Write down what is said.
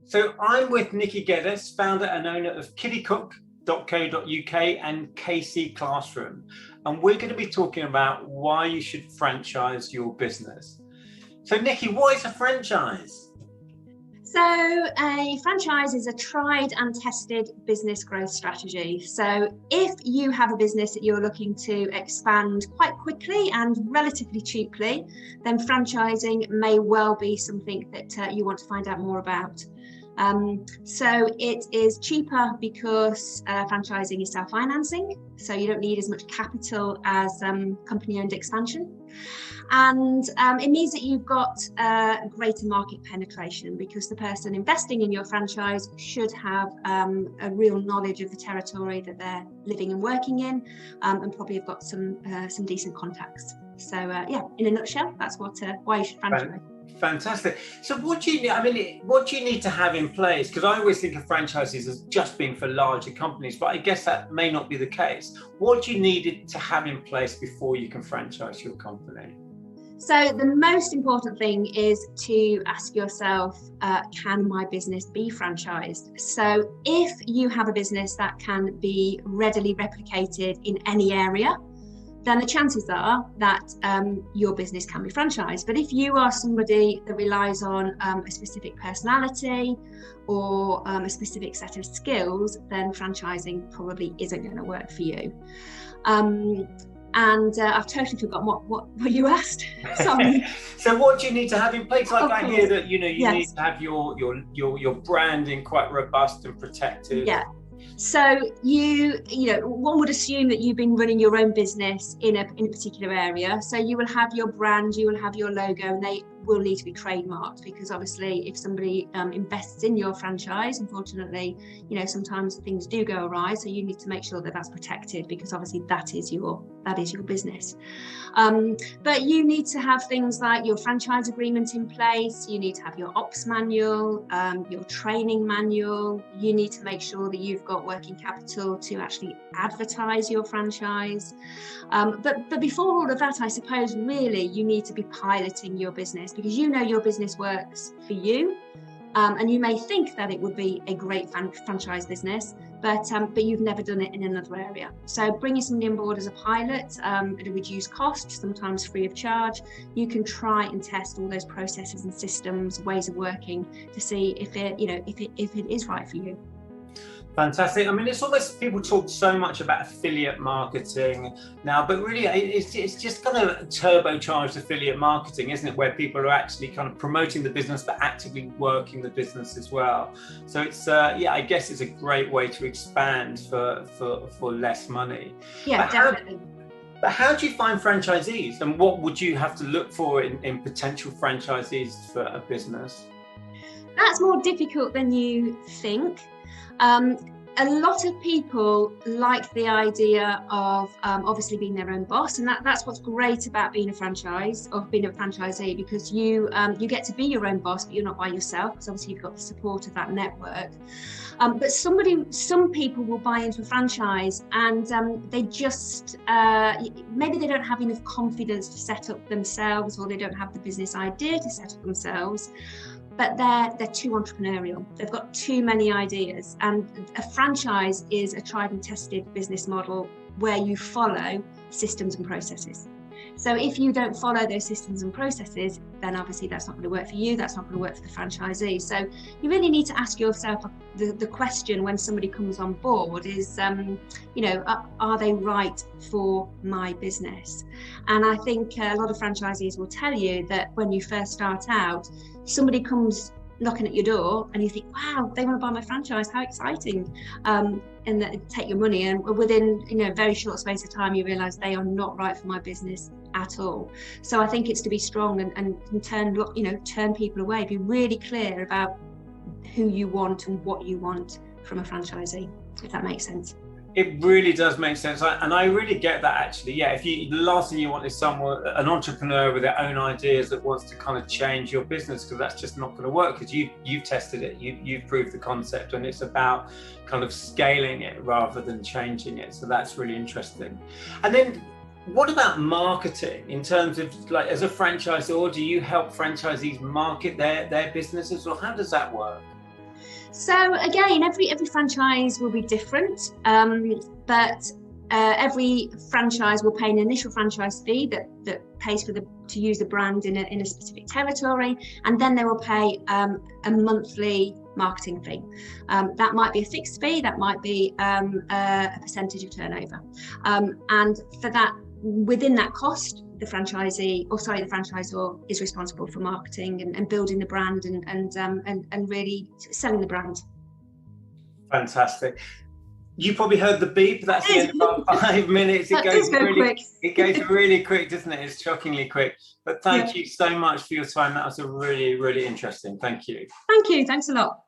So I'm with Nikki Goedes, founder and owner of kittycook.co.uk and KC Classroom. And we're going to be talking about why you should franchise your business. So Nikki, what is a franchise? So a franchise is a tried and tested business growth strategy. So if you have a business that you're looking to expand quite quickly and relatively cheaply, then franchising may well be something that you want to find out more about. So it is cheaper because franchising is self-financing, so you don't need as much capital as company-owned expansion. And it means that you've got greater market penetration because the person investing in your franchise should have a real knowledge of the territory that they're living and working in, and probably have got some decent contacts. So yeah, in a nutshell, that's why you should franchise. Fantastic. So what do you need? I mean, what do you need to have in place? Because I always think of franchises as just being for larger companies, but I guess that may not be the case. What do you need to have in place before you can franchise your company? So the most important thing is to ask yourself, can my business be franchised? So if you have a business that can be readily replicated in any area, then the chances are that your business can be franchised. But if you are somebody that relies on a specific personality or a specific set of skills, then franchising probably isn't going to work for you. And I've totally forgotten what you asked. Sorry. So what do you need to have in place? Like I hear that you Yes. need to have your branding quite robust and protected. Yeah. So you know, one would assume that you've been running your own business in a particular area. So you will have your brand, you will have your logo, and they will need to be trademarked, because obviously if somebody invests in your franchise, unfortunately, you know, sometimes things do go awry. So you need to make sure that that's protected, because obviously that is your business. But you need to have things like your franchise agreement in place. You need to have your ops manual, your training manual. You need to make sure that you've got working capital to actually advertise your franchise. But before all of that, I suppose really you need to be piloting your business, because you know your business works for you. And you may think that it would be a great franchise business, but you've never done it in another area. So bringing somebody on board as a pilot at a reduced cost, sometimes free of charge, you can try and test all those processes and systems, ways of working, to see if it is right for you. Fantastic. I mean, it's almost, people talk so much about affiliate marketing now, but really it's just kind of turbocharged affiliate marketing, isn't it? Where people are actually kind of promoting the business, but actively working the business as well. So it's, I guess it's a great way to expand for less money. Yeah, definitely. But how do you find franchisees, and what would you have to look for in potential franchisees for a business? That's more difficult than you think. A lot of people like the idea of obviously being their own boss, and that's what's great about being a franchise or being a franchisee, because you get to be your own boss, but you're not by yourself, because obviously you've got the support of that network. But some people will buy into a franchise and they just maybe they don't have enough confidence to set up themselves, or they don't have the business idea to set up themselves. But they're too entrepreneurial. They've got too many ideas. And a franchise is a tried and tested business model where you follow systems and processes. So if you don't follow those systems and processes, then obviously that's not going to work for you. That's not going to work for the franchisee. So you really need to ask yourself the question when somebody comes on board is, are they right for my business? And I think a lot of franchisees will tell you that when you first start out, somebody comes knocking at your door and you think, wow, they want to buy my franchise, how exciting, and that take your money, and within a very short space of time you realize they are not right for my business at all. So I think it's to be strong and turn people away, be really clear about who you want and what you want from a franchisee, if that makes sense. It really does make sense, and I really get that actually. Yeah, the last thing you want is an entrepreneur with their own ideas that wants to kind of change your business, because that's just not going to work, because you've tested it, you've proved the concept, and it's about kind of scaling it rather than changing it. So that's really interesting. And then what about marketing in terms of, like, as a franchisor, do you help franchisees market their businesses, or how does that work? So again, every franchise will be different, but every franchise will pay an initial franchise fee that pays for to use the brand in a specific territory, and then they will pay a monthly marketing fee. That might be a fixed fee, that might be a percentage of turnover, and for that, within that cost, the franchisor is responsible for marketing and building the brand and really selling the brand. Fantastic. You probably heard the beep. That's the end of our 5 minutes. It goes really quick. It goes really quick, doesn't it? It's shockingly quick. But thank you so much for your time. That was a really, really interesting. Thank you. Thank you. Thanks a lot.